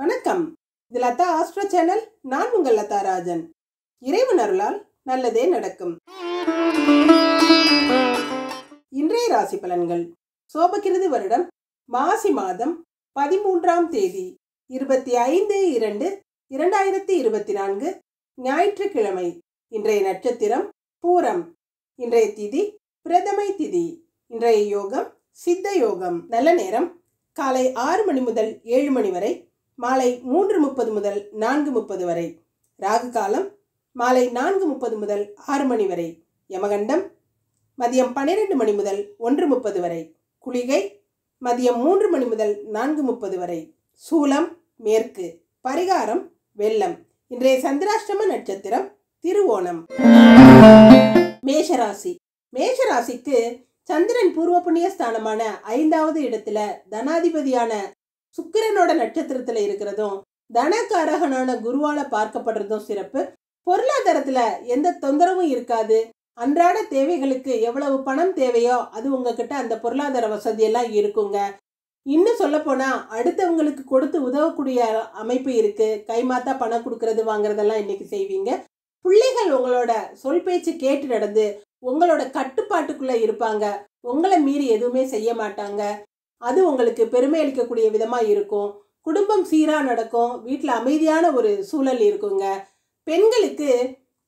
வணக்கம். இது Latha astro channel. நான் உங்கள் லதா ராஜன். இறைவன் அருளால் நல்லதே நடக்கும். இன்றைய ராசி பலன்கள். சோபகிருது வருடம் மாசி மாதம் 13ஆம் தேதி 25/2/2024 ஞாயிற்றுக்கிழமை. இன்றைய நட்சத்திரம் பூரம். இன்றைய திதி பிரதமை திதி. இன்றைய யோகம் சித்த யோகம். நல்ல நேரம் காலை 6 மணி முதல் 7 மணி வரை, மாலை 3:30 முதல் 4:30 வரை. ராகு காலம் மாலை 4:30 முதல் 6 மணி வரை. யமகண்டம் மதியம் 12 மணி முதல் 1:30 வரை. குளிகை மதியம் 3 மணி முதல் 4:30 வரை. சூலம் மேற்கு. பரிகாரம் வெள்ளம். இன்றைய சந்திராஷ்டம நட்சத்திரம் திருவோணம். மேஷராசி. மேஷராசிக்கு சந்திரன் பூர்வ புண்ணிய ஸ்தானமான 5வது இடத்துல தனாதிபதியான சுக்கிரனோட நட்சத்திரத்துல இருக்கிறதும் தனகாரகனான குருவால பார்க்கப்படுறதும் சிறப்பு. பொருளாதாரத்துல எந்த தொந்தரவும் இருக்காது. அன்றாட தேவைகளுக்கு எவ்வளவு பணம் தேவையோ அது உங்ககிட்ட அந்த பொருளாதார வசதியெல்லாம் இருக்குங்க. இன்னும் சொல்ல போனா அடுத்தவங்களுக்கு கொடுத்து உதவக்கூடிய அமைப்பு இருக்கு. கைமாத்தா பணம் கொடுக்கறது வாங்குறதெல்லாம் இன்னைக்கு செய்வீங்க. பிள்ளைகள் உங்களோட சொல் பேச்சு கேட்டு நடந்து உங்களோட கட்டுப்பாட்டுக்குள்ள இருப்பாங்க. உங்களை மீறி எதுவுமே செய்ய மாட்டாங்க. அது உங்களுக்கு பெருமை அளிக்கக்கூடிய விதமா இருக்கும். குடும்பம் சீரா நடக்கும். வீட்டில் அமைதியான ஒரு சூழல் இருக்குங்க. பெண்களுக்கு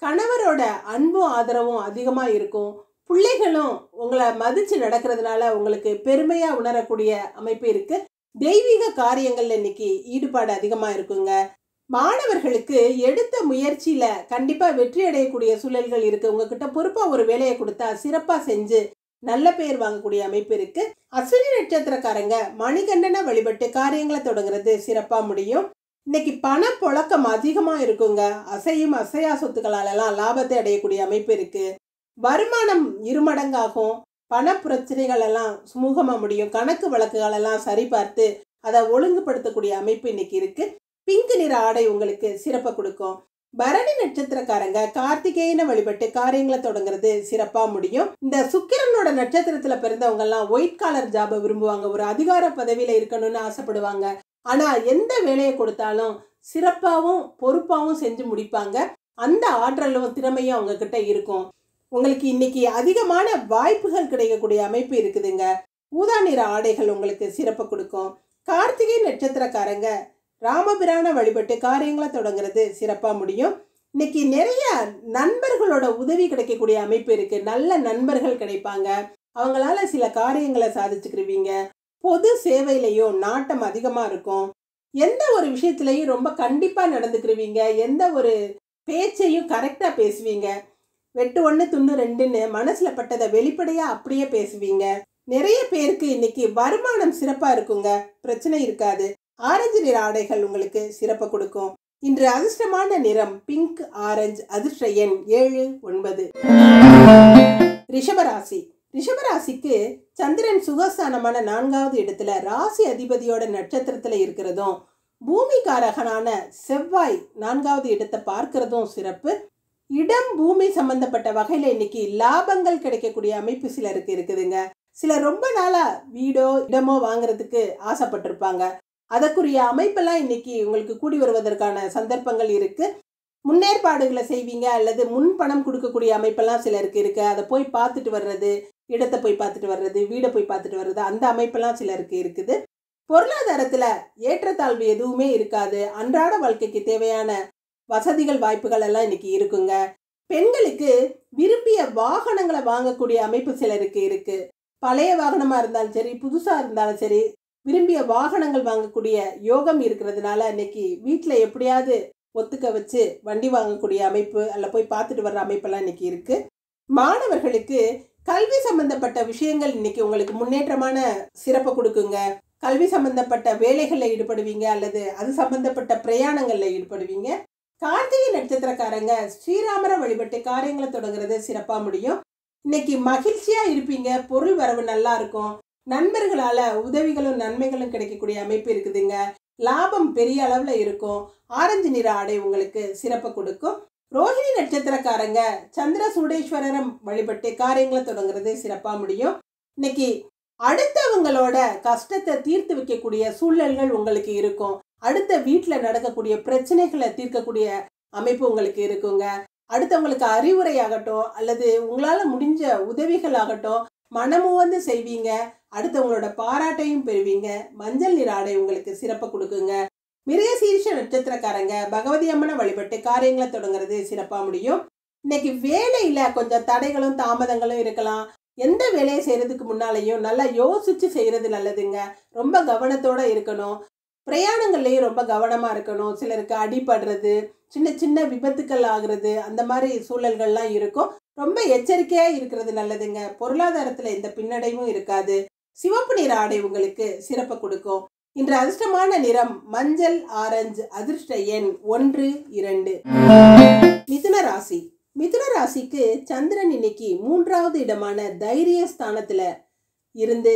கணவரோட அன்பும் ஆதரவும் அதிகமா இருக்கும். பிள்ளைகளும் உங்களை மதிச்சு நடக்கிறதுனால உங்களுக்கு பெருமையா உணரக்கூடிய அமைப்பு இருக்கு. தெய்வீக காரியங்கள்ல இன்னைக்கு ஈடுபாடு அதிகமா இருக்குங்க. மாணவர்களுக்கு எடுத்த முயற்சியில கண்டிப்பா வெற்றி அடையக்கூடிய சூழல்கள் இருக்கு. உங்ககிட்ட பொறுப்பா ஒரு வேலையை கொடுத்தா சிறப்பா செஞ்சு நல்ல பெயர் வாங்கக்கூடிய அமைப்பு இருக்கு. அஸ்வினி நட்சத்திரக்காரங்க மணிகண்டனை வழிபட்டு காரியங்களை தொடங்குறது சிறப்பா முடியும். இன்னைக்கு பண புழக்கம் அதிகமா இருக்குங்க. அசையும் அசையா சொத்துக்களாலெல்லாம் லாபத்தை அடையக்கூடிய அமைப்பு இருக்கு. வருமானம் இருமடங்காகும். பண பிரச்சனைகள் எல்லாம் சுமூகமா முடியும். கணக்கு வழக்குகள் எல்லாம் சரிபார்த்து அதை ஒழுங்குபடுத்தக்கூடிய அமைப்பு இன்னைக்கு இருக்கு. பிங்க் நிற ஆடை உங்களுக்கு சிறப்பை கொடுக்கும். பரணி நட்சத்திரக்காரங்க கார்த்திகேயனை வழிபட்டு காரியங்களை தொடங்குறது சிறப்பா முடியும். இந்த சுக்கிரனோட நட்சத்திரத்துல பிறந்தவங்க எல்லாம் ஒயிட் காலர் ஜாபை விரும்புவாங்க. ஒரு அதிகார பதவியில இருக்கணும்னு ஆசைப்படுவாங்க. ஆனா எந்த வேலையை கொடுத்தாலும் சிறப்பாவும் பொறுப்பாவும் செஞ்சு முடிப்பாங்க. அந்த ஆற்றலும் திறமையும் அவங்க கிட்ட இருக்கும். உங்களுக்கு இன்னைக்கு அதிகமான வாய்ப்புகள் கிடைக்கக்கூடிய அமைப்பு இருக்குதுங்க. ஊதா நிற ஆடைகள் உங்களுக்கு சிறப்பை கொடுக்கும். கார்த்திகை நட்சத்திரக்காரங்க ராமபிரான வழிபட்டு காரியங்களை தொடங்குறது சிறப்பா முடியும். இன்னைக்கு நிறைய நண்பர்களோட உதவி கிடைக்கக்கூடிய அமைப்பு இருக்கு. நல்ல நண்பர்கள் கிடைப்பாங்க. அவங்களால சில காரியங்களை சாதிச்சுக்கிருவீங்க. பொது சேவையிலையும் நாட்டம் அதிகமா இருக்கும். எந்த ஒரு விஷயத்திலையும் ரொம்ப கண்டிப்பா நடந்துக்கிருவீங்க. எந்த ஒரு பேச்சையும் கரெக்டா பேசுவீங்க. வெட்டு 1 துண்ணு 2ன்னு மனசுல பட்டதை வெளிப்படையா அப்படியே பேசுவீங்க. நிறைய பேருக்கு இன்னைக்கு வருமானம் சிறப்பா இருக்குங்க. பிரச்சனை இருக்காது. ஆரஞ்சு நிற ஆடைகள் உங்களுக்கு சிறப்பை கொடுக்கும். இன்று அதிர்ஷ்டமான நிறம் பிங்க் ஆரஞ்சு. அதிர்ஷ்ட எண் 7 9. ரிஷபராசி. ரிஷபராசிக்கு சந்திரன் சுகஸ்தானமான 4வது இடத்துல ராசி அதிபதியோட நட்சத்திரத்துல இருக்கிறதும் பூமிகாரகனான செவ்வாய் 4வது இடத்தை பார்க்கிறதும் சிறப்பு. இடம் பூமி சம்பந்தப்பட்ட வகையில இன்னைக்கு லாபங்கள் கிடைக்கக்கூடிய அமைப்பு சிலருக்கு இருக்குதுங்க. சிலர் ரொம்ப நாளா வீடோ இடமோ வாங்குறதுக்கு ஆசைப்பட்டிருப்பாங்க. அதற்குரிய அமைப்பெல்லாம் இன்னைக்கு உங்களுக்கு கூடி வருவதற்கான சந்தர்ப்பங்கள் இருக்கு. முன்னேற்பாடுகளை செய்வீங்க அல்லது முன் பணம் கொடுக்கக்கூடிய அமைப்பெல்லாம் சிலருக்கு இருக்கு. அதை போய் பார்த்துட்டு வர்றது, இடத்தை போய் பார்த்துட்டு வர்றது, வீடை போய் பார்த்துட்டு வர்றது, அந்த அமைப்பெல்லாம் சிலருக்கு இருக்குது. பொருளாதாரத்துல ஏற்றத்தாழ்வு எதுவுமே இருக்காது. அன்றாட வாழ்க்கைக்கு தேவையான வசதிகள் வாய்ப்புகள் எல்லாம் இன்னைக்கு இருக்குங்க. பெண்களுக்கு விரும்பிய வாகனங்களை வாங்கக்கூடிய அமைப்பு சிலருக்கு இருக்கு. பழைய வாகனமா இருந்தாலும் சரி, புதுசா இருந்தாலும் சரி, விரும்பிய வாகனங்கள் வாங்கக்கூடிய யோகம் இருக்கிறதுனால இன்னைக்கு வீட்டில் எப்படியாவது ஒத்துக்க வச்சு வண்டி வாங்கக்கூடிய அமைப்பு அல்ல போய் பார்த்துட்டு வர்ற அமைப்பெல்லாம் இன்னைக்கு இருக்கு. மாணவர்களுக்கு கல்வி சம்பந்தப்பட்ட விஷயங்கள் இன்னைக்கு உங்களுக்கு முன்னேற்றமான சிறப்பை கொடுக்குங்க. கல்வி சம்பந்தப்பட்ட வேலைகளில் ஈடுபடுவீங்க அல்லது அது சம்பந்தப்பட்ட பிரயாணங்கள்ல ஈடுபடுவீங்க. கார்த்திகை நட்சத்திரக்காரங்க ஸ்ரீராமரை வழிபட்டு காரியங்களை தொடங்குறது சிறப்பா முடியும். இன்னைக்கு மகிழ்ச்சியா இருப்பீங்க. பொருள் வரவு நல்லா இருக்கும். நண்பர்களால உதவிகளும் நன்மைகளும் கிடைக்கக்கூடிய அமைப்பு இருக்குதுங்க. லாபம் பெரிய அளவுல இருக்கும். ஆரஞ்சு நிற ஆடை உங்களுக்கு சிறப்பை கொடுக்கும். ரோஹிணி நட்சத்திரக்காரங்க சந்திர சூடேஸ்வரரை வழிபட்டு காரியங்களை தொடங்குறது சிறப்பா முடியும். இன்னைக்கு அடுத்தவங்களோட கஷ்டத்தை தீர்த்து வைக்கக்கூடிய சூழல்கள் உங்களுக்கு இருக்கும். அடுத்த வீட்டில் நடக்கக்கூடிய பிரச்சனைகளை தீர்க்கக்கூடிய அமைப்பு உங்களுக்கு இருக்குங்க. அடுத்தவங்களுக்கு அறிவுரை ஆகட்டும் அல்லது உங்களால் முடிஞ்ச உதவிகள் ஆகட்டும் மனமுவந்து செய்வீங்க. அடுத்தவங்களோட பாராட்டையும் பெறுவீங்க. மஞ்சள் நிற ஆடை உங்களுக்கு சிறப்பை கொடுக்குங்க. மிருகசீரிஷ நட்சத்திரக்காரங்க பகவதி அம்மனை வழிபட்டு காரியங்களை தொடங்குறது சிறப்பா முடியும். இன்னைக்கு வேலையில கொஞ்சம் தடைகளும் தாமதங்களும் இருக்கலாம். எந்த வேலையை செய்யறதுக்கு முன்னாலையும் நல்லா யோசிச்சு செய்யறது நல்லதுங்க. ரொம்ப கவனத்தோட இருக்கணும். பிரயாணங்கள்லயும் ரொம்ப கவனமா இருக்கணும். சிலருக்கு அடிபடுறது, சின்ன சின்ன விபத்துக்கள் ஆகுறது, அந்த மாதிரி சூழல்கள்லாம் இருக்கும். ரொம்ப எச்சரிக்கையா இருக்கிறது நல்லதுங்க. பொருளாதாரத்துல எந்த பின்னடைவும் இருக்காது. சிவப்பு நிற ஆடை உங்களுக்கு சிறப்பை கொடுக்கும். இன்று அதிர்ஷ்டமான நிறம் மஞ்சள் ஆரஞ்சு. அதிர்ஷ்ட எண் 1, 2. மிதுன ராசி. மிதுன ராசிக்கு சந்திரன் இன்னைக்கு 3வது இடமான தைரிய ஸ்தானத்துல இருந்து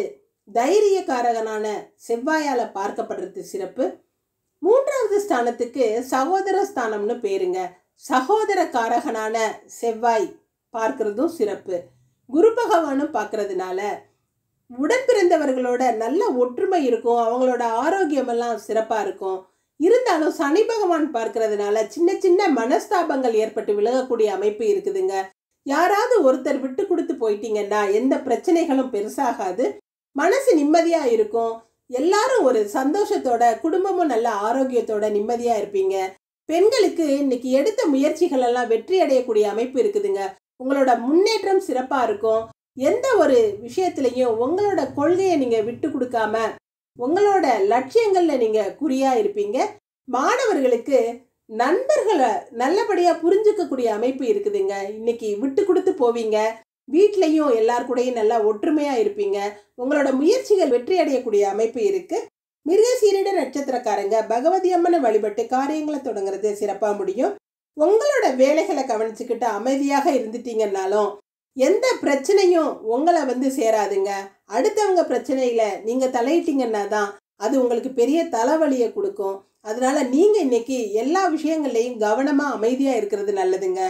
தைரியக்காரகனான செவ்வாயால பார்க்கப்படுறது சிறப்பு. 3வது ஸ்தானத்துக்கு சகோதர ஸ்தானம்னு பேருங்க. சகோதர காரகனான செவ்வாய் பார்க்கறதும் சிறப்பு. குரு பகவானும் பார்க்கறதுனால உடன் பிறந்தவர்களோட நல்ல ஒற்றுமை இருக்கும். அவங்களோட ஆரோக்கியம் எல்லாம் சிறப்பா இருக்கும். இருந்தாலும் சனி பகவான் பார்க்கறதுனால சின்ன சின்ன மனஸ்தாபங்கள் ஏற்பட்டு விலகக்கூடிய அமைப்பு இருக்குதுங்க. யாராவது ஒருத்தர் விட்டு கொடுத்து போயிட்டீங்கன்னா எந்த பிரச்சனைகளும் பெருசாகாது. மனசு நிம்மதியா இருக்கும். எல்லாரும் ஒரு சந்தோஷத்தோட, குடும்பமும் நல்ல ஆரோக்கியத்தோட நிம்மதியா இருப்பீங்க. பெண்களுக்கு இன்னைக்கு எடுத்த முயற்சிகள் எல்லாம் வெற்றி அடையக்கூடிய அமைப்பு இருக்குதுங்க. உங்களோட முன்னேற்றம் சிறப்பா இருக்கும். எந்த ஒரு விஷயத்திலையும் உங்களோட கொள்கையை நீங்க விட்டு கொடுக்காம உங்களோட லட்சியங்கள்ல நீங்க குறியா இருப்பீங்க. மாணவர்களுக்கு நண்பர்களை நல்லபடியா புரிஞ்சுக்கக்கூடிய அமைப்பு இருக்குதுங்க. இன்னைக்கு விட்டு கொடுத்து போவீங்க. வீட்லையும் எல்லார் கூடயும் நல்லா ஒற்றுமையா இருப்பீங்க. உங்களோட முயற்சிகள் வெற்றி அடையக்கூடிய அமைப்பு இருக்கு. மிருகசீரிட நட்சத்திரக்காரங்க பகவதி அம்மனை வழிபட்டு காரியங்களை தொடங்குறது சிறப்பா முடியும். உங்களோட வேலைகளை கவனிச்சுக்கிட்டு அமைதியாக இருந்துட்டீங்கன்னாலும் எந்த பிரச்சனையும் உங்களை சேராதுங்க. அடுத்தவங்க பிரச்சனையில நீங்க தலையிட்டீங்கன்னா தான் அது உங்களுக்கு பெரிய தலைவலியை கொடுக்கும். அதனால நீங்க இன்னைக்கு எல்லா விஷயங்கள்லையும் கவனமா அமைதியா இருக்கிறது நல்லதுங்க.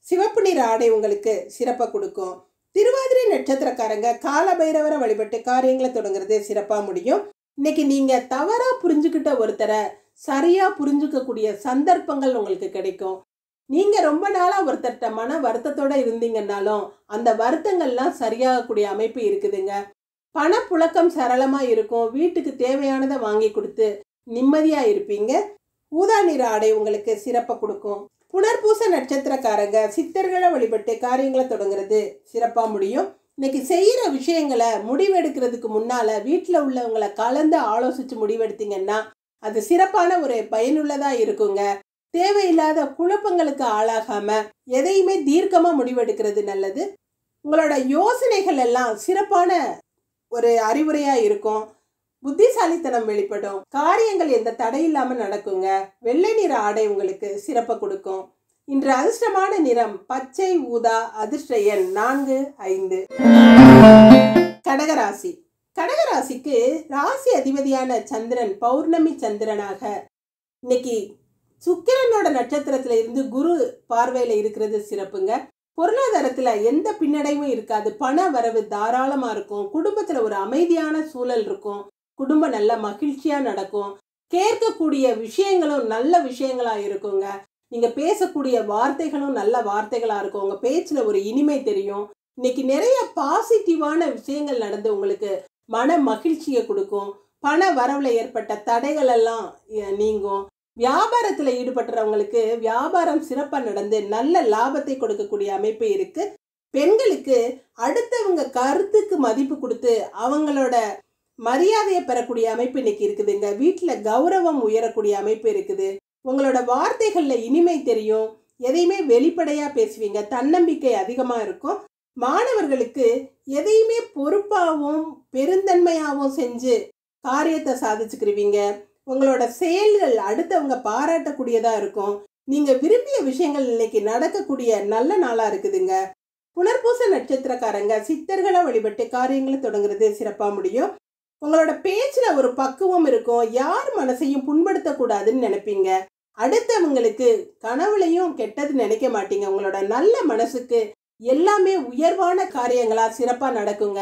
சிவப்பு நிற ஆடை உங்களுக்கு சிறப்பை கொடுக்கும். திருவாதிரை நட்சத்திரக்காரங்க கால பைரவரை வழிபட்டு காரியங்களை தொடங்குறது சிறப்பா முடியும். இன்னைக்கு நீங்க தவறா புரிஞ்சுக்கிட்ட ஒருத்தரை சரியா புரிஞ்சுக்கக்கூடிய சந்தர்ப்பங்கள் உங்களுக்கு கிடைக்கும். நீங்க ரொம்ப நாளா ஒருத்தர்கிட்ட மன வருத்தத்தோட இருந்தீங்கன்னாலும் அந்த வருத்தங்கள்லாம் சரியாகக்கூடிய அமைப்பு இருக்குதுங்க. பணப்புழக்கம் சரளமா இருக்கும். வீட்டுக்கு தேவையானதை வாங்கி கொடுத்து நிம்மதியா இருப்பீங்க. ஊதா நிற ஆடை உங்களுக்கு சிறப்பை கொடுக்கும். புனர்பூச நட்சத்திரக்காரங்க சித்தர்களை வழிபட்டு காரியங்களை தொடங்குறது சிறப்பா முடியும். இன்னைக்கு செய்யற விஷயங்களை முடிவெடுக்கிறதுக்கு முன்னால வீட்டில் உள்ளவங்களை கலந்து ஆலோசிச்சு முடிவெடுத்தீங்கன்னா அது சிறப்பான ஒரு பயனுள்ளதா இருக்குங்க. தேவையில்லாத குழப்பங்களுக்கு ஆளாகாம எதையுமே தீர்க்கமா முடிவெடுக்கிறது நல்லது. உங்களோட யோசனைகள் எல்லாம் சிறப்பான ஒரு அறிவுரையா இருக்கும். புத்திசாலித்தனம் வெளிப்படும். காரியங்கள் எந்த தடை இல்லாம நடக்குங்க. வெள்ளை நிற ஆடை உங்களுக்கு சிறப்பை கொடுக்கும். இன்று அதிர்ஷ்டமான நிறம் பச்சை ஊதா. அதிர்ஷ்ட எண் 4, 5. கடகராசி. கடகராசிக்கு ராசி அதிபதியான சந்திரன் பௌர்ணமி சந்திரனாக இன்னைக்கு சுக்கிரனோட நட்சத்திரத்துல இருந்து குரு பார்வையில இருக்கிறது சிறப்புங்க. பொருளாதாரத்துல எந்த பின்னடைவும் இருக்காது. பண வரவு தாராளமா இருக்கும். குடும்பத்துல ஒரு அமைதியான சூழல் இருக்கும். குடும்பம் நல்ல மகிழ்ச்சியா நடக்கும். கேட்கக்கூடிய விஷயங்களும் நல்ல விஷயங்களா இருக்குங்க. நீங்க பேசக்கூடிய வார்த்தைகளும் நல்ல வார்த்தைகளா இருக்கும். உங்க பேச்சுல ஒரு இனிமை தெரியும். இன்னைக்கு நிறைய பாசிட்டிவான விஷயங்கள் நடந்து உங்களுக்கு மன மகிழ்ச்சியை கொடுக்கும். பண வரவுல ஏற்பட்ட தடைகள் எல்லாம் நீங்கும். வியாபாரத்துல ஈடுபட்டுறவங்களுக்கு வியாபாரம் சிறப்பா நடந்து நல்ல லாபத்தை கொடுக்கக்கூடிய அமைப்பு இருக்கு. பெண்களுக்கு அடுத்தவங்க கருத்துக்கு மதிப்பு கொடுத்து அவங்களோட மரியாதையை பெறக்கூடிய அமைப்பு இன்னைக்கு இருக்குதுங்க. வீட்டுல கௌரவம் உயரக்கூடிய அமைப்பு இருக்குது. உங்களோட வார்த்தைகள்ல இனிமை தெரியும். எதையுமே வெளிப்படையா பேசுவீங்க. தன்னம்பிக்கை அதிகமா இருக்கும். மாணவர்களுக்கு எதையுமே பொறுப்பாகவும் பெருந்தன்மையாகவும் செஞ்சு காரியத்தை சாதிச்சுக்கிருவீங்க. உங்களோட செயல்கள் அடுத்தவங்க பாராட்டக்கூடியதா இருக்கும். நீங்க விரும்பிய விஷயங்கள் இன்னைக்கு நடக்கக்கூடிய நல்ல நாளா இருக்குதுங்க. புனர்பூச நட்சத்திரக்காரங்க சித்தர்களை வழிபட்டு காரியங்களை தொடங்குறது சிறப்பா முடியும். உங்களோட பேச்சுல ஒரு பக்குவம் இருக்கும். யார் மனசையும் புண்படுத்தக்கூடாதுன்னு நினைப்பீங்க. அடுத்தவங்களுக்கு கனவுலையும் கெட்டது நினைக்க மாட்டீங்க. உங்களோட நல்ல மனசுக்கு எல்லாமே உயர்வான காரியங்களா சிறப்பா நடக்குங்க.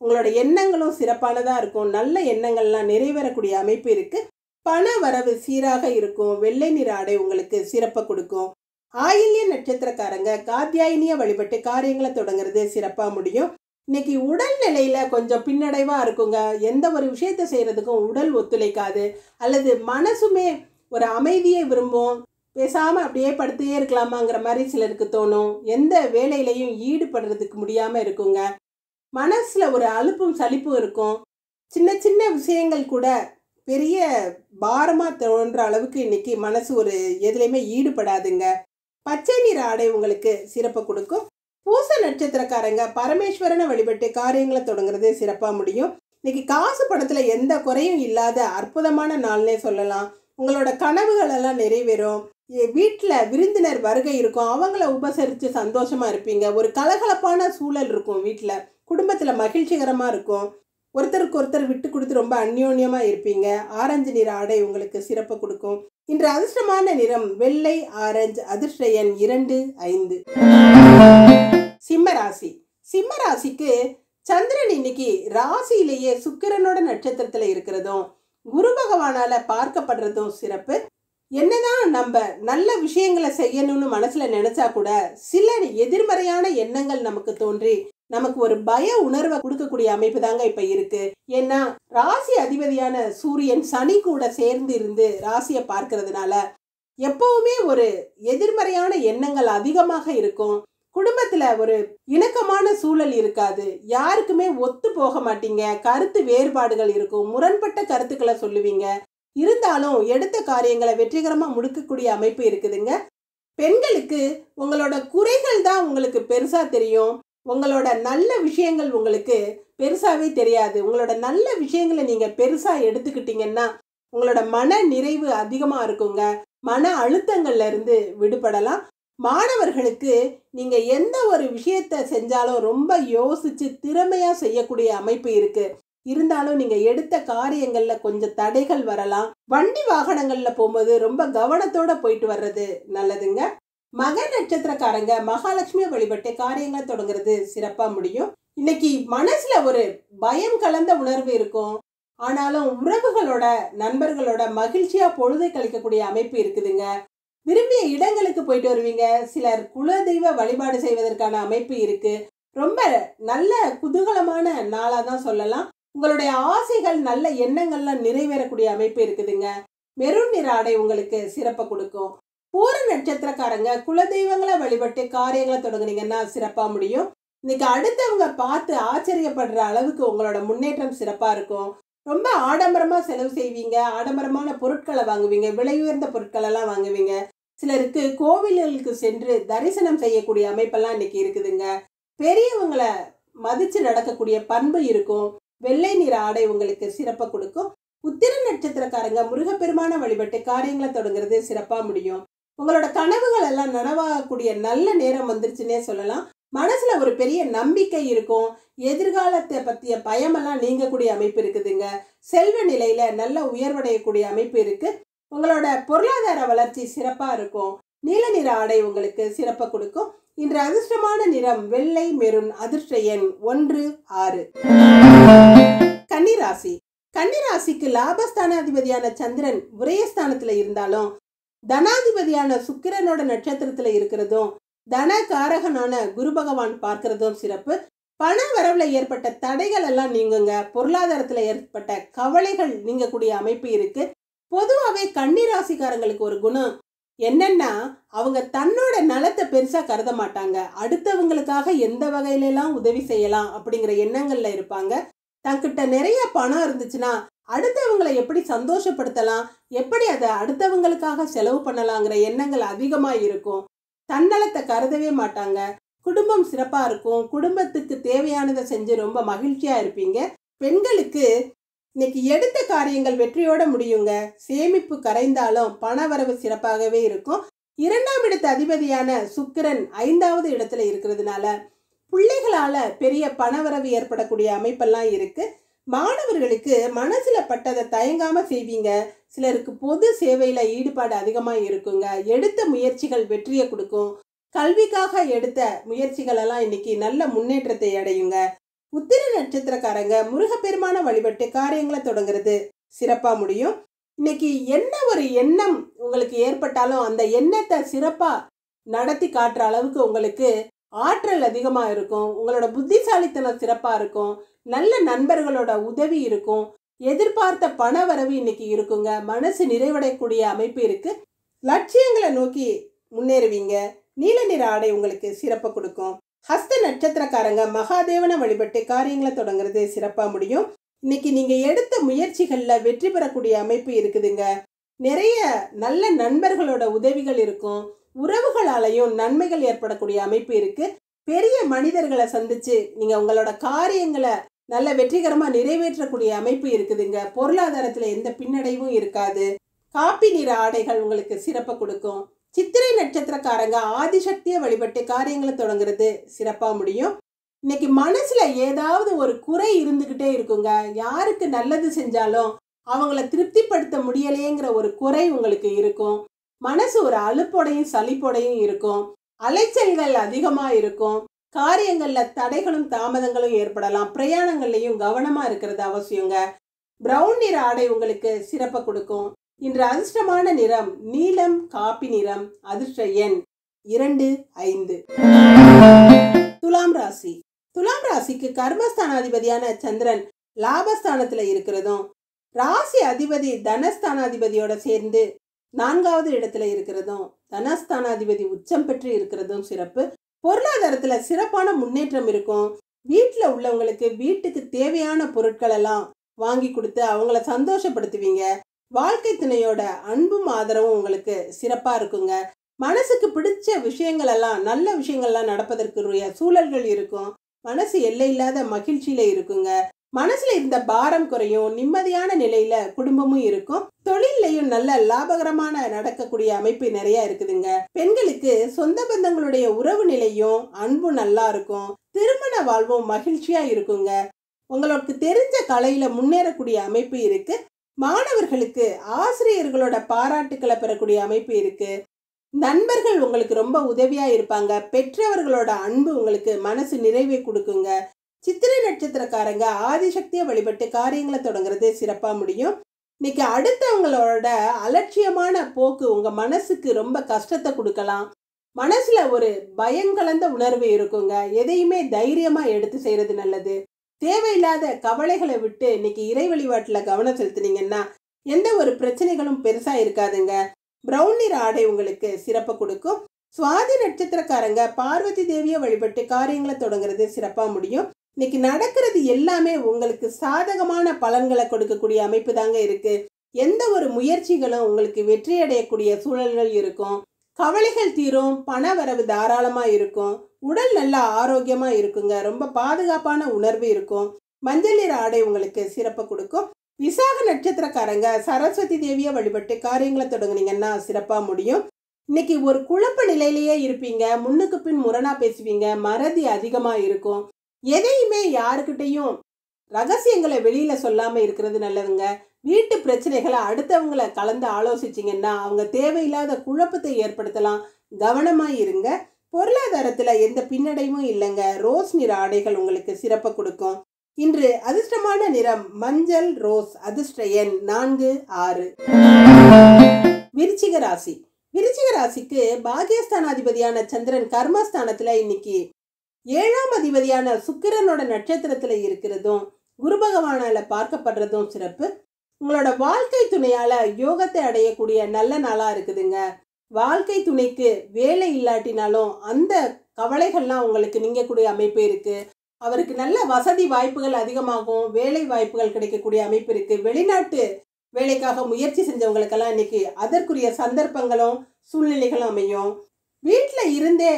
உங்களோட எண்ணங்களும் சிறப்பானதா இருக்கும். நல்ல எண்ணங்கள்லாம் நிறைவேறக்கூடிய அமைப்பு இருக்கு. பண வரவு சீராக இருக்கும். வெள்ளை நிற ஆடை உங்களுக்கு சிறப்பை கொடுக்கும். ஆயில்ய நட்சத்திரக்காரங்க காத்தியாயினிய வழிபட்டு காரியங்களை தொடங்குறது சிறப்பா முடியும். இன்னைக்கு உடல் நிலையில கொஞ்சம் பின்னடைவா இருக்குங்க. எந்த ஒரு விஷயத்த செய்யறதுக்கும் உடல் ஒத்துழைக்காது, அல்லது மனசுமே ஒரு அமைதியை விரும்பும். பேசாம அப்படியே படுத்தே இருக்கலாமாங்கிற மாதிரி சிலருக்கு தோணும். எந்த வேலையிலையும் ஈடுபடுறதுக்கு முடியாம இருக்குங்க. மனசுல ஒரு அலுப்பும் சலிப்பும் இருக்கும். சின்ன சின்ன விஷயங்கள் கூட பெரிய பாரமா தோன்ற அளவுக்கு இன்னைக்கு மனசு ஒரு எதுலையுமே ஈடுபடாதுங்க. பச்சை நிற ஆடை உங்களுக்கு சிறப்பை கொடுக்கும். பூச நட்சத்திரக்காரங்க பரமேஸ்வரனை வழிபட்டு காரியங்களை தொடங்குறது சிறப்பா முடியும். இன்னைக்கு காசு பணத்துல எந்த குறையும் இல்லாத அற்புதமான நாள்னே சொல்லலாம். உங்களோட கனவுகள் எல்லாம் நிறைவேறும். வீட்டில் விருந்தினர் வருகை இருக்கும், அவங்கள உபசரித்து சந்தோஷமா இருப்பீங்க. ஒரு கலகலப்பான சூழல் இருக்கும். வீட்டில் குடும்பத்தில் மகிழ்ச்சிகரமாக இருக்கும். ஒருத்தருக்கு ஒருத்தர் விட்டு கொடுத்து ரொம்ப அந்யோன்யமா இருப்பீங்க. ஆரஞ்சு நிற ஆடை உங்களுக்கு சிறப்பு கொடுக்கும். இன்று அதிர்ஷ்டமான நிறம் வெள்ளை, ஆரஞ்சு. அதிர்ஷ்ட எண் 2, 5. சிம்மராசி. சிம்மராசிக்கு சந்திரன் இன்னைக்கு ராசியிலேயே சுக்கிரனோட நட்சத்திரத்துல இருக்கிறதும் குரு பகவானால பார்க்கப்படுறதும் சிறப்பு. என்னதான் நம்ம நல்ல விஷயங்களை செய்யணும்னு மனசுல நினைச்சா கூட சில எதிர்மறையான எண்ணங்கள் நமக்கு தோன்றி நமக்கு ஒரு பய உணர்வை கொடுக்கக்கூடிய அமைப்பு தாங்க இப்ப இருக்கு. ஏன்னா ராசி அதிபதியான சூரியன் சனி கூட சேர்ந்து இருந்து ராசியை பார்க்கறதுனால எப்பவுமே ஒரு எதிர்மறையான எண்ணங்கள் அதிகமாக இருக்கும். குடும்பத்துல ஒரு இணக்கமான சூழல் இருக்காது. யாருக்குமே ஒத்து போக மாட்டீங்க. கருத்து வேறுபாடுகள் இருக்கும். முரண்பட்ட கருத்துக்களை சொல்லுவீங்க. இருந்தாலும் எடுத்த காரியங்களை வெற்றிகரமா முடிக்கக்கூடிய அமைப்பு இருக்குதுங்க. பெண்களுக்கு உங்களோட குறைகள் தான் உங்களுக்கு பெருசா தெரியும். உங்களோட நல்ல விஷயங்கள் உங்களுக்கு பெருசாவே தெரியாது. உங்களோட நல்ல விஷயங்களை நீங்க பெருசா எடுத்துக்கிட்டீங்கன்னா உங்களோட மன நிறைவு அதிகமா இருக்குங்க. மன அழுத்தங்கள்ல இருந்து விடுபடலாம். மாணவர்களுக்கு நீங்க எந்த ஒரு விஷயத்த செஞ்சாலும் ரொம்ப யோசிச்சு திறமையா செய்யக்கூடிய அமைப்பு இருக்கு. இருந்தாலும் நீங்க எடுத்த காரியங்கள்ல கொஞ்சம் தடைகள் வரலாம். வண்டி வாகனங்கள்ல போகும்போது ரொம்ப கவனத்தோட போயிட்டு வர்றது நல்லதுங்க. மக நட்சத்திரக்காரங்க மகாலட்சுமி வழிபட்டு காரியங்களை தொடங்குறது சிறப்பா முடியும். இன்னைக்கு மனசுல ஒரு பயம் கலந்த உணர்வு இருக்கும். ஆனாலும் உறவுகளோட நண்பர்களோட மகிழ்ச்சியா பொழுதை கழிக்கக்கூடிய அமைப்பு இருக்குதுங்க. விரும்பிய இடங்களுக்கு போயிட்டு வருவீங்க. சிலர் குலதெய்வ வழிபாடு செய்வதற்கான அமைப்பு இருக்கு. ரொம்ப நல்ல குதூகலமான நாளா தான் சொல்லலாம். உங்களுடைய ஆசைகள் நல்ல எண்ணங்கள்லாம் நிறைவேறக்கூடிய அமைப்பு இருக்குதுங்க. மெரூன் நிற ஆடை உங்களுக்கு சிறப்பை கொடுக்கும். பூர நட்சத்திரக்காரங்க குலதெய்வங்களை வழிபட்டு காரியங்களை தொடங்குனீங்கன்னா சிறப்பா முடியும். இன்னைக்கு அடுத்தவங்க பார்த்து ஆச்சரியப்படுற அளவுக்கு உங்களோட முன்னேற்றம் சிறப்பா இருக்கும். ரொம்ப ஆடம்பரமா செலவு செய்வீங்க. ஆடம்பரமான பொருட்களை வாங்குவீங்க. விலை உயர்ந்த பொருட்கள் எல்லாம் வாங்குவீங்க. சிலருக்கு கோவில்களுக்கு சென்று தரிசனம் செய்யக்கூடிய அமைப்பெல்லாம் இன்னைக்கு இருக்குதுங்க. பெரியவங்களை மதிச்சு நடக்கக்கூடிய பண்பு இருக்கும். வெள்ளை நிற ஆடை உங்களுக்கு சிறப்பை கொடுக்கும். உத்திர நட்சத்திரக்காரங்க முருகப்பெருமான வழிபட்டு காரியங்களை தொடங்குறது சிறப்பா முடியும். உங்களோட கனவுகள் எல்லாம் நனவாகக்கூடிய நல்ல நேரம் வந்துருச்சுன்னே சொல்லலாம். மனசுல ஒரு பெரிய நம்பிக்கை இருக்கும். எதிர்காலத்தை பற்றிய பயமெல்லாம் நீங்கக்கூடிய அமைப்பு இருக்குதுங்க. செல்வ நிலையில நல்ல உயர்வடையக்கூடிய அமைப்பு இருக்கு. உங்களோட பொருளாதார வளர்ச்சி சிறப்பா இருக்கும். நீல நிற ஆடை உங்களுக்கு சிறப்பை கொடுக்கும். இன்று அதிர்ஷ்டமான நிறம் வெள்ளை, மெரூன். அதிர்ஷ்ட எண் 1, 6. கன்னிராசி. கன்னிராசிக்கு லாபஸ்தானாதிபதியான சந்திரன் விரயஸ்தானத்துல இருந்தாலும் தனாதிபதியான சுக்கிரனோட நட்சத்திரத்துல இருக்கிறதும் தன காரகனான குரு பகவான் பார்க்கிறதும் சிறப்பு. பண வரவுல ஏற்பட்ட தடைகள் எல்லாம் நீங்குங்க. பொருளாதாரத்துல ஏற்பட்ட கவலைகள் நீங்கக்கூடிய அமைப்பு இருக்கு. பொதுவாகவே கன்னிராசிக்காரங்களுக்கு ஒரு குணம் என்னன்னா, அவங்க தன்னோட நலத்தை பெருசா கருத மாட்டாங்க. அடுத்தவங்களுக்காக எந்த வகையில எல்லாம் உதவி செய்யலாம் அப்படிங்கிற எண்ணங்கள்ல இருப்பாங்க. தங்கிட்ட நிறைய பணம் இருந்துச்சுன்னா அடுத்தவங்களை எப்படி சந்தோஷப்படுத்தலாம், எப்படி அதை அடுத்தவங்களுக்காக செலவு பண்ணலாங்கிற எண்ணங்கள் அதிகமா இருக்கும். தன்னலத்தை கருதவே மாட்டாங்க. குடும்பம் சிறப்பா இருக்கும். குடும்பத்துக்கு தேவையானதை செஞ்சு ரொம்ப மகிழ்ச்சியா இருப்பீங்க. பெண்களுக்கு இன்னைக்கு எடுத்த காரியங்கள் வெற்றியோட முடியுங்க. சேமிப்பு கரைந்தாலும் பண வரவு சிறப்பாகவே இருக்கும். 2ஆம் இடத்து அதிபதியான சுக்கிரன் 5வது இடத்துல இருக்கிறதுனால பிள்ளைகளால பெரிய பணவரவு ஏற்படக்கூடிய அமைப்பெல்லாம் இருக்கு. மாணவர்களுக்கு மனசுல பட்டதை தயங்காம செய்வீங்க. சிலருக்கு பொது சேவையில ஈடுபாடு அதிகமா இருக்குங்க. எடுத்த முயற்சிகள் வெற்றியை கொடுக்கும். கல்விக்காக எடுத்த முயற்சிகள் எல்லாம் இன்னைக்கு நல்ல முன்னேற்றத்தை அடையுங்க. உத்திர நட்சத்திரக்காரங்க முருகப்பெருமான வழிபட்டு காரியங்களை தொடங்குறது சிறப்பா முடியும். இன்னைக்கு என்ன ஒரு எண்ணம் உங்களுக்கு ஏற்பட்டாலும் அந்த எண்ணத்தை சிறப்பா நடத்தி காட்டுற அளவுக்கு உங்களுக்கு ஆற்றல் அதிகமா இருக்கும். உங்களோட புத்திசாலித்தனம் சிறப்பா இருக்கும். நல்ல நண்பர்களோட உதவி இருக்கும். எதிர்பார்த்த பண வரவு இன்னைக்கு இருக்குங்க. மனசு நிறைவடையக்கூடிய அமைப்பு இருக்கு. லட்சியங்களை நோக்கி முன்னேறுவீங்க. நீல நிற ஆடை உங்களுக்கு சிறப்பை கொடுக்கும். ஹஸ்த நட்சத்திரக்காரங்க மகாதேவனை வழிபட்டு காரியங்களை தொடங்குறது சிறப்பா முடியும். இன்னைக்கு நீங்க எடுத்த முயற்சிகள்ல வெற்றி பெறக்கூடிய அமைப்பு இருக்குதுங்க. நிறைய நல்ல நண்பர்களோட உதவிகள் இருக்கும். உறவுகளாலையும் நன்மைகள் ஏற்படக்கூடிய அமைப்பு இருக்கு. பெரிய மனிதர்களை சந்திச்சு நீங்க உங்களோட காரியங்களை நல்ல வெற்றிகரமா நிறைவேற்றக்கூடிய அமைப்பு இருக்குதுங்க. பொருளாதாரத்துல எந்த பின்னடைவும் இருக்காது. காப்பி நிற ஆடைகள் உங்களுக்கு சிறப்பை கொடுக்கும். சித்திரை நட்சத்திரக்காரங்க ஆதிசக்தியை வழிபட்டு காரியங்களை தொடங்குறது சிறப்பா முடியும். இன்னைக்கு மனசுல ஏதாவது ஒரு குறை இருந்துகிட்டே இருக்குங்க. யாருக்கு நல்லது செஞ்சாலும் அவங்கள திருப்திப்படுத்த முடியலையேங்கிற ஒரு குறை உங்களுக்கு இருக்கும். மனசு ஒரு அலுப்போடையும் சலிப்போடையும் இருக்கும். அலைச்சல்கள் அதிகமா இருக்கும். காரியங்கள்ல தடைகளும் தாமதங்களும் ஏற்படலாம். பிரயாணங்கள்லையும் கவனமா இருக்கிறது அவசியங்க. பிரவுன் நிற ஆடை உங்களுக்கு சிறப்பை கொடுக்கும். இன்று அதிர்ஷ்டமான நிறம் நீலம், காப்பி நிறம். அதிர்ஷ்ட எண் 2, 5. துலாம் ராசி. துலாம் ராசிக்கு கர்மஸ்தானாதிபதியான சந்திரன் லாபஸ்தானத்துல இருக்கிறதும், ராசி அதிபதி தனஸ்தானாதிபதியோட சேர்ந்து 4வது இடத்துல இருக்கிறதும், தனஸ்தானாதிபதி உச்சம் பெற்று இருக்கிறதும் சிறப்பு. பொருளாதாரத்துல சிறப்பான முன்னேற்றம் இருக்கும். வீட்டுல உள்ளவங்களுக்கு வீட்டுக்கு தேவையான பொருட்கள் எல்லாம் வாங்கி கொடுத்து அவங்கள சந்தோஷப்படுத்துவீங்க. வாழ்க்கை துணையோட அன்பும் ஆதரவும் உங்களுக்கு சிறப்பா இருக்குங்க. மனசுக்கு பிடிச்ச விஷயங்கள் எல்லாம், நல்ல விஷயங்கள்லாம் நடப்பதற்குரிய சூழல்கள் இருக்கும். மனசு எல்லையில்லாத மகிழ்ச்சியில இருக்குங்க. மனசுல இருந்த பாரம் குறையும். நிம்மதியான நிலையில குடும்பமும் இருக்கும். தொழிலையும் நல்ல லாபகரமான நடக்கக்கூடிய அமைப்பு நிறைய இருக்குதுங்க. பெண்களுக்கு சொந்த பந்தங்களுடைய உறவு நிலையும் அன்பும் நல்லா இருக்கும். திருமண வாழ்வும் மகிழ்ச்சியா இருக்குங்க. உங்களுக்கு தெரிஞ்ச கலையில முன்னேறக்கூடிய அமைப்பு இருக்கு. மாணவர்களுக்கு ஆசிரியர்களோட பாராட்டுக்களை பெறக்கூடிய அமைப்பு இருக்கு. நண்பர்கள் உங்களுக்கு ரொம்ப உதவியா இருப்பாங்க. பெற்றவர்களோட அன்பு உங்களுக்கு மனசு நிறைவை கொடுக்குங்க. சித்திரை நட்சத்திரக்காரங்க ஆதிசக்தியை வழிபட்டு காரியங்களை தொடங்குறது சிறப்பா முடியும். இன்னைக்கு அடுத்தவங்களோட அலட்சியமான போக்கு உங்க மனசுக்கு ரொம்ப கஷ்டத்தை கொடுக்கலாம். மனசுல ஒரு பயங்கலந்த உணர்வு இருக்குங்க. எதையுமே தைரியமா எடுத்து செய்யறது நல்லது. தேவையில்லாத கவலைகளை விட்டு இன்னைக்கு இறை வழிபாட்டுல கவனம் செலுத்தினீங்கன்னா எந்த ஒரு பிரச்சனைகளும் பெருசா இருக்காதுங்க. பிரவுன் நிற ஆடை உங்களுக்கு சிறப்பை கொடுக்கும். சுவாதி நட்சத்திரக்காரங்க பார்வதி தேவியை வழிபட்டு காரியங்களை தொடங்குறது சிறப்பா முடியும். இன்னைக்கு நடக்கிறது எல்லாமே உங்களுக்கு சாதகமான பலன்களை கொடுக்கக்கூடிய அமைப்பு தாங்க இருக்கு. எந்த ஒரு முயற்சிகளும் உங்களுக்கு வெற்றி அடையக்கூடிய சூழல்கள் இருக்கும். கவலைகள் தீரும். பண வரவு தாராளமா இருக்கும். உடல் நல்லா ஆரோக்கியமா இருக்குங்க. ரொம்ப பாதுகாப்பான உணர்வு இருக்கும். மஞ்சள் நிற ஆடை உங்களுக்கு சிறப்பை கொடுக்கும். விசாக நட்சத்திரக்காரங்க சரஸ்வதி தேவியை வழிபட்டு காரியங்களை தொடங்குனீங்கன்னா சிறப்பா முடியும். இன்னைக்கு ஒரு குழப்ப நிலையிலேயே இருப்பீங்க. முன்னுக்கு பின் முரணா பேசுவீங்க. மறதி அதிகமா இருக்கும். எதையுமே யாருக்கிட்டையும் ரகசியங்களை வெளியில சொல்லாம இருக்கிறது நல்லதுங்க. வீட்டு பிரச்சனைகளை அடுத்தவங்களை கலந்து ஆலோசிச்சிங்கன்னா அவங்க தேவையில்லாத குழப்பத்தை ஏற்படுத்தலாம். கவனமா இருங்க. பொருளாதாரத்துல எந்த பின்னடைவும் இல்லைங்க. ரோஸ் நிற ஆடைகள் உங்களுக்கு சிறப்பை கொடுக்கும். இன்று அதிர்ஷ்டமான நிறம் மஞ்சள், ரோஸ். அதிர்ஷ்ட எண் 4, 6. விருச்சிக ராசி. விருச்சிக ராசிக்கு பாகியஸ்தானாதிபதியான சந்திரன் கர்மஸ்தானத்துல இன்னைக்கு 7ஆம் அதிபதியான சுக்கிரனோட நட்சத்திரத்துல இருக்கிறதும், குரு பகவானால பார்க்கப்படுறதும் சிறப்பு. உங்களோட வாழ்க்கை துணையால யோகத்தை அடையக்கூடிய நல்ல நாளா இருக்குதுங்க. வாழ்க்கை துணைக்கு வேலை இல்லாட்டினாலும் அந்த கவலைகள்லாம் உங்களுக்கு நீங்கக்கூடிய அமைப்பு இருக்கு. அவருக்கு நல்ல வசதி வாய்ப்புகள் அதிகமாகும். வேலை வாய்ப்புகள் கிடைக்கக்கூடிய அமைப்பு இருக்கு. வெளிநாட்டு வேலைக்காக முயற்சி செஞ்சவங்களுக்கெல்லாம் இன்னைக்கு அதற்குரிய சந்தர்ப்பங்களும் சூழ்நிலைகளும் அமையும். வீட்டில் இருந்தே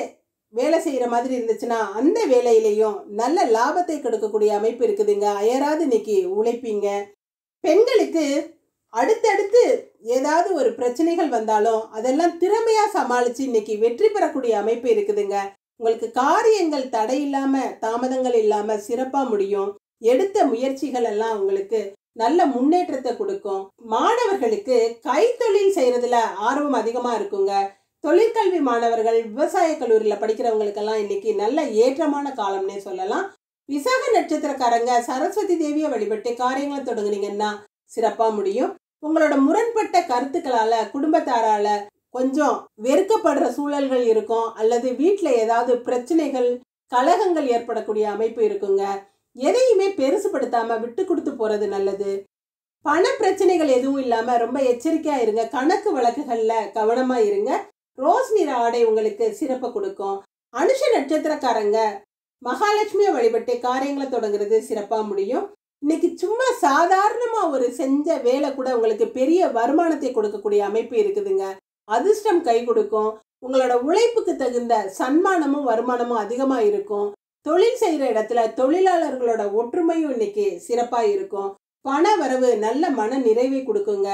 வேலை செய்யற மாதிரி இருந்துச்சுன்னா அந்த வேலையிலையும் நல்ல லாபத்தை கொடுக்கக்கூடிய அமைப்பு இருக்குதுங்க. அயராது இன்னைக்கு உழைப்பீங்க. பெண்களுக்கு அடுத்தடுத்து ஏதாவது ஒரு பிரச்சனைகள் வந்தாலும் அதெல்லாம் திறமையா சமாளிச்சு இன்னைக்கு வெற்றி பெறக்கூடிய அமைப்பு இருக்குதுங்க. உங்களுக்கு காரியங்கள் தடை இல்லாம தாமதங்கள் இல்லாம சிறப்பா முடியும். எடுத்த முயற்சிகள் எல்லாம் உங்களுக்கு நல்ல முன்னேற்றத்தை கொடுக்கும். மாணவர்களுக்கு கைத்தொழில் செய்யறதுல ஆர்வம் அதிகமா இருக்குங்க. தொழிற்கல்வி மாணவர்கள், விவசாய கல்லூரியில படிக்கிறவங்களுக்கெல்லாம் இன்னைக்கு நல்ல ஏற்றமான காலம்னே சொல்லலாம். விசாக நட்சத்திரக்காரங்க சரஸ்வதி தேவியை வழிபட்டு காரியங்களை தொடங்குனீங்கன்னா சிறப்பா முடியும். உங்களோட முரண்பட்ட கருத்துக்களால குடும்பத்தாரால கொஞ்சம் வெறுக்கப்படுற சூழல்கள் இருக்கும், அல்லது வீட்டில் ஏதாவது பிரச்சனைகள் கலகங்கள் ஏற்படக்கூடிய அமைப்பு இருக்குங்க. எதையுமே பெருசுபடுத்தாம விட்டு கொடுத்து போறது நல்லது. பண பிரச்சனைகள் எதுவும் இல்லாம ரொம்ப எச்சரிக்கையா இருங்க. கணக்கு வழக்குகள்ல கவனமா இருங்க. ரோஸ் நிற ஆடை உங்களுக்கு சிறப்பை கொடுக்கும். அனுஷ நட்சத்திரக்காரங்க மகாலட்சுமியை வழிபட்டு காரியங்களை தொடங்குறது சிறப்பா முடியும். இன்னைக்கு சும்மா சாதாரணமா ஒரு செஞ்ச வேலை கூட உங்களுக்கு பெரிய வருமானத்தை கொடுக்கக்கூடிய அமைப்பு இருக்குதுங்க. அதிர்ஷ்டம் கை கொடுக்கும். உங்களோட உழைப்புக்கு தகுந்த சன்மானமும் வருமானமும் அதிகமா இருக்கும். தொழில் செய்யற இடத்துல தொழிலாளர்களோட ஒற்றுமையும் இன்னைக்கு சிறப்பா இருக்கும். பண வரவு நல்ல மன நிறைவை கொடுக்குங்க.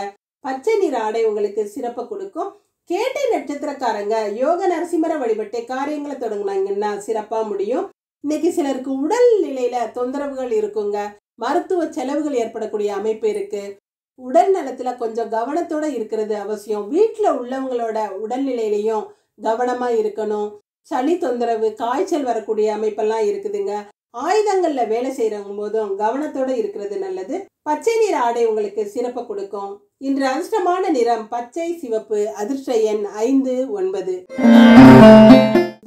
பச்சை நிற ஆடை உங்களுக்கு சிறப்பை கொடுக்கும். கேட்டை நட்சத்திரக்காரங்க யோக நரசிம்மரை வழிபட்டு காரியங்களை தொடங்கினாங்கன்னா சிறப்பா முடியும். இன்னைக்கு சிலருக்கு உடல் நிலையில தொந்தரவுகள் இருக்குங்க. மருத்துவ செலவுகள் ஏற்படக்கூடிய அமைப்பு இருக்கு. உடல் நலத்துல கொஞ்சம் கவனத்தோட இருக்கிறது அவசியம். வீட்டுல உள்ளவங்களோட உடல்நிலையிலையும் கவனமா இருக்கணும். சளி தொந்தரவு, காய்ச்சல் வரக்கூடிய அமைப்பெல்லாம் இருக்குதுங்க. ஆயுதங்கள்ல வேலை செய்யறவங்க போதும் கவனத்தோட இருக்கிறது நல்லது. பச்சை நிற ஆடை உங்களுக்கு சிறப்பை கொடுக்கும். இன்று அதிர்ஷ்டமான நிறம் பச்சை, சிவப்பு. அதிர்ஷ்ட எண் 5, 9.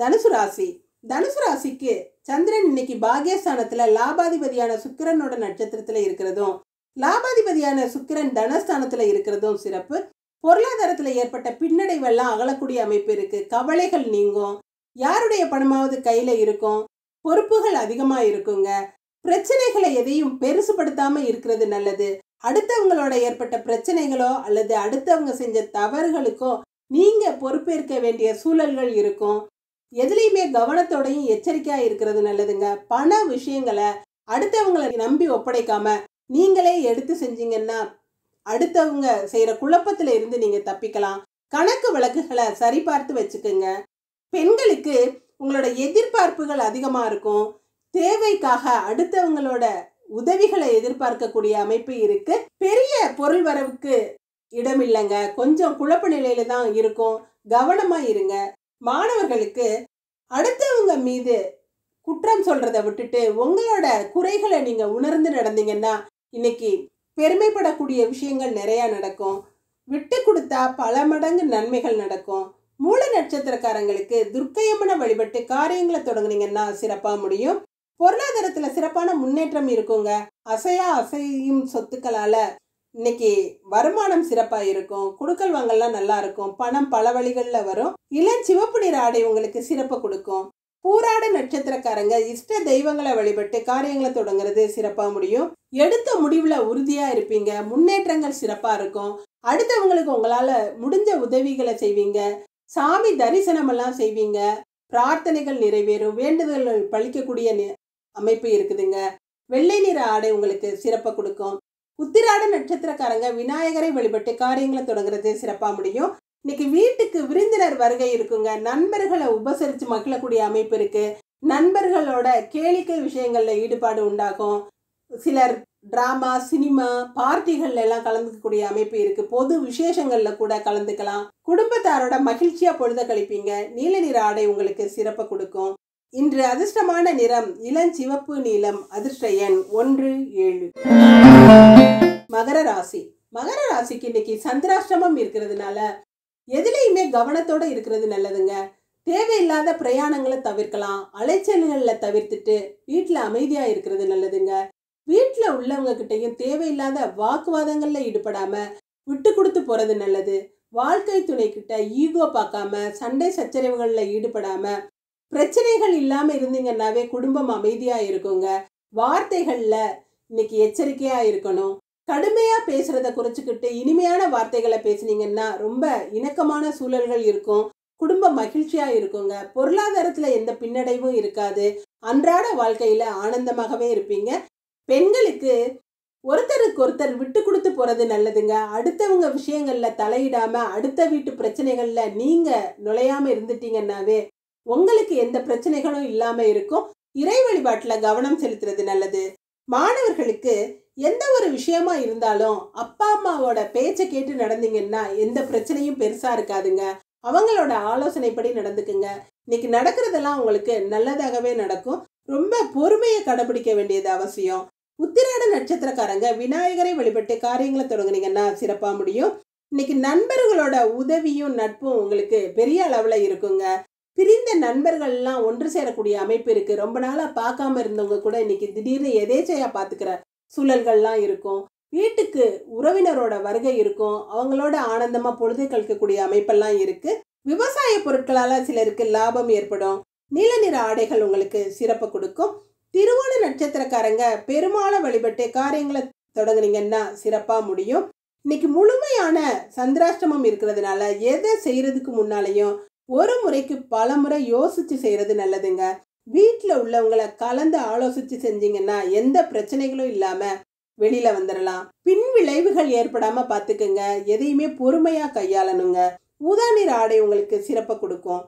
தனுசு ராசி. தனுசு ராசிக்கு சந்திரன் இன்னைக்கு பாகியஸ்தானத்துல லாபாதிபதியான சுக்கிரனோட நட்சத்திரத்துல இருக்கிறதும், லாபாதிபதியான சுக்கிரன் தனஸ்தானத்துல இருக்கிறதும் சிறப்பு. பொருளாதாரத்துல ஏற்பட்ட பின்னடைவெல்லாம் அகலக்கூடிய அமைப்பு இருக்கு. கவலைகள் நீங்கும். யாருடைய பணமாவது கையில இருக்கும். பொறுப்புகள் அதிகமா இருக்குங்க. பிரச்சனைகளை எதையும் பெருசுபடுத்தாம இருக்கிறது நல்லது. அடுத்தவங்களோட ஏற்பட்ட பிரச்சனைகளோ அல்லது அடுத்தவங்க செஞ்ச தவறுகளுக்கோ நீங்க பொறுப்பேற்க வேண்டிய சூழல்கள் இருக்கும். எதுலையுமே கவனத்தோடையும் எச்சரிக்கையா இருக்கிறது நல்லதுங்க. பண விஷயங்களை அடுத்தவங்களை நம்பி ஒப்படைக்காம நீங்களே எடுத்து செஞ்சீங்கன்னா அடுத்தவங்க செய்யற குழப்பத்துல இருந்து நீங்க தப்பிக்கலாம். கணக்கு வழக்குகளை சரிபார்த்து வச்சுக்கோங்க. பெண்களுக்கு உங்களோட எதிர்பார்ப்புகள் அதிகமா இருக்கும். தேவைக்காக அடுத்தவங்களோட உதவிகளை எதிர்பார்க்கக்கூடிய அமைப்பு இருக்கு. பெரிய பொருள் வரவுக்கு இடம் இல்லைங்க. கொஞ்சம் குழப்ப நிலையில தான் இருக்கும். கவனமா இருங்க. மாணவர்களுக்கு அடுத்தவங்க மீது குற்றம் சொல்றதை விட்டுட்டு உங்களோட குறைகளை நீங்க உணர்ந்து நடந்தீங்கன்னா இன்னைக்கு பெருமைப்படக்கூடிய விஷயங்கள் நிறைய நடக்கும். விட்டு கொடுத்தா பல மடங்கு நன்மைகள் நடக்கும். மூல நட்சத்திரக்காரங்களுக்கு துர்க்கையம்மனை வழிபட்டு காரியங்களை தொடங்குனீங்கன்னா சிறப்பா முடியும். பொருளாதாரத்துல சிறப்பான முன்னேற்றம் இருக்குங்க. அசையும் சொத்துக்களால இன்னைக்கு வருமானம் சிறப்பா இருக்கும். குடுக்கல் வாங்கல்லாம் நல்லா இருக்கும். பணம் பல வழிகள்ல வரும். சிவப்பு நிற ஆடை உங்களுக்கு சிறப்பு கொடுக்கும். பூராட நட்சத்திரக்காரங்க இஷ்ட தெய்வங்களை வழிபட்டு காரியங்களை தொடங்குறது சிறப்பா முடியும். எடுத்த முடிவுல உறுதியா இருப்பீங்க. முன்னேற்றங்கள் சிறப்பா இருக்கும். அடுத்தவங்களுக்கு உங்களால முடிஞ்ச உதவிகளை செய்வீங்க. சாமி தரிசனம் எல்லாம் செய்வீங்க. பிரார்த்தனைகள் நிறைவேறும். வேண்டுதல்கள் பழிக்கக்கூடிய அமைப்பு இருக்குதுங்க. வெள்ளை நிற ஆடை உங்களுக்கு சிறப்பை கொடுக்கும். உத்திராட நட்சத்திரக்காரங்க விநாயகரை வழிபட்டு காரியங்களை தொடங்குறது சிறப்பா முடியும். இன்னைக்கு வீட்டுக்கு விருந்தினர் வருகை இருக்குங்க. நண்பர்களை உபசரித்து மகிழக்கூடிய அமைப்பு இருக்கு. நண்பர்களோட கேளிக்கை விஷயங்கள்ல ஈடுபாடு உண்டாகும். சிலர் டிராமா, சினிமா, பார்ட்டிகள்ல எல்லாம் கலந்துக்கக்கூடிய அமைப்பு இருக்கு. பொது விசேஷங்கள்ல கூட கலந்துக்கலாம். குடும்பத்தாரோட மகிழ்ச்சியா பொழுத கழிப்பீங்க. நீல நிற ஆடை உங்களுக்கு சிறப்பை கொடுக்கும். இன்று அதிர்ஷ்டமான நிறம் இளஞ்சிவப்பு நீலம். அதிர்ஷ்ட எண் 1, 7. மகர ராசி. மகர ராசிக்கு இன்னைக்கு சந்திராஷ்டமம் இருக்கிறதுனால எதுலையுமே கவனத்தோட இருக்கிறது நல்லதுங்க. தேவையில்லாத பிரயாணங்களை தவிர்க்கலாம். அலைச்சல்களை தவிர்த்துட்டு வீட்டுல அமைதியா இருக்கிறது நல்லதுங்க. வீட்டுல உள்ளவங்க கிட்டையும் தேவையில்லாத வாக்குவாதங்கள்ல ஈடுபடாம விட்டு கொடுத்து போறது நல்லது. வாழ்க்கை துணை கிட்ட ஈகோ பார்க்காம சண்டை சச்சரவுகள்ல ஈடுபடாம பிரச்சனைகள் இல்லாம இருந்தீங்கன்னாவே குடும்பம் அமைதியா இருக்குங்க. வார்த்தைகள்ல இன்னைக்கு எச்சரிக்கையா இருக்கணும். கடுமையா பேசுறத குறைச்சுக்கிட்டு இனிமையான வார்த்தைகளை பேசுனீங்கன்னா ரொம்ப இணக்கமான சூழல்கள் இருக்கும். குடும்பம் மகிழ்ச்சியா இருக்குங்க. பொருளாதாரத்துல எந்த பின்னடைவும் இருக்காது. அன்றாட வாழ்க்கையில ஆனந்தமாகவே இருப்பீங்க. பெண்களுக்கு ஒருத்தருக்கு ஒருத்தர் விட்டு கொடுத்து போறது நல்லதுங்க. அடுத்தவங்க விஷயங்கள்ல தலையிடாம அடுத்த வீட்டு பிரச்சனைகள்ல நீங்க நுழையாம இருந்துட்டீங்கன்னாவே உங்களுக்கு எந்த பிரச்சனைகளும் இல்லாம இருக்கும். இறை வழிபாட்டுல கவனம் செலுத்துறது நல்லது. மாணவர்களுக்கு எந்த ஒரு விஷயமா இருந்தாலும் அப்பா அம்மாவோட பேச்சை கேட்டு நடந்தீங்கன்னா எந்த பிரச்சனையும் பெருசா இருக்காதுங்க. அவங்களோட ஆலோசனைப்படி நடந்துக்குங்க. இன்னைக்கு நடக்கிறதெல்லாம் உங்களுக்கு நல்லதாகவே நடக்கும். ரொம்ப பொறுமையை கடைபிடிக்க வேண்டியது அவசியம். உத்திராட நட்சத்திரக்காரங்க விநாயகரை வழிபட்டு காரியங்களை தொடங்குனீங்கன்னா சிறப்பா முடியும். இன்னைக்கு நண்பர்களோட உதவியும் நட்பும் உங்களுக்கு பெரிய அளவுல இருக்குங்க. பிரிந்த நண்பர்கள்லாம் ஒன்று சேரக்கூடிய அமைப்பு இருக்கு. ரொம்ப நாளா பார்க்காம இருந்தவங்க கூட இன்னைக்கு திடீர்னு எதேச்சையா பார்த்துக்கிற சூழல்கள்லாம் இருக்கும். வீட்டுக்கு உறவினரோட வருகை இருக்கும். அவங்களோட ஆனந்தமா பொழுது கழிக்கக்கூடிய அமைப்பெல்லாம் இருக்கு. விவசாய பொருட்களால சிலருக்கு லாபம் ஏற்படும். நீல நிற ஆடைகள் உங்களுக்கு சிறப்பு கொடுக்கும். திருவோண நட்சத்திரக்காரங்க பெருமாளை வழிபட்டு காரியங்களை தொடங்குனீங்கன்னா சிறப்பா முடியும். இன்னைக்கு முழுமையான சந்திராஷ்டமம் இருக்கிறதுனால எதை செய்யறதுக்கு முன்னாலையும் ஒரு முறைக்கு பல முறை யோசிச்சு செய்யறது நல்லதுங்க. வீட்டில் உள்ளவங்களை கலந்து ஆலோசிச்சு செஞ்சீங்கன்னா எந்த பிரச்சனைகளும் இல்லாம வெளியில வந்துடலாம். பின் விளைவுகள் ஏற்படாம பாத்துக்குங்க. எதையுமே பொறுமையா கையாளணுங்க. ஊதா நிற ஆடை உங்களுக்கு சிறப்பை கொடுக்கும்.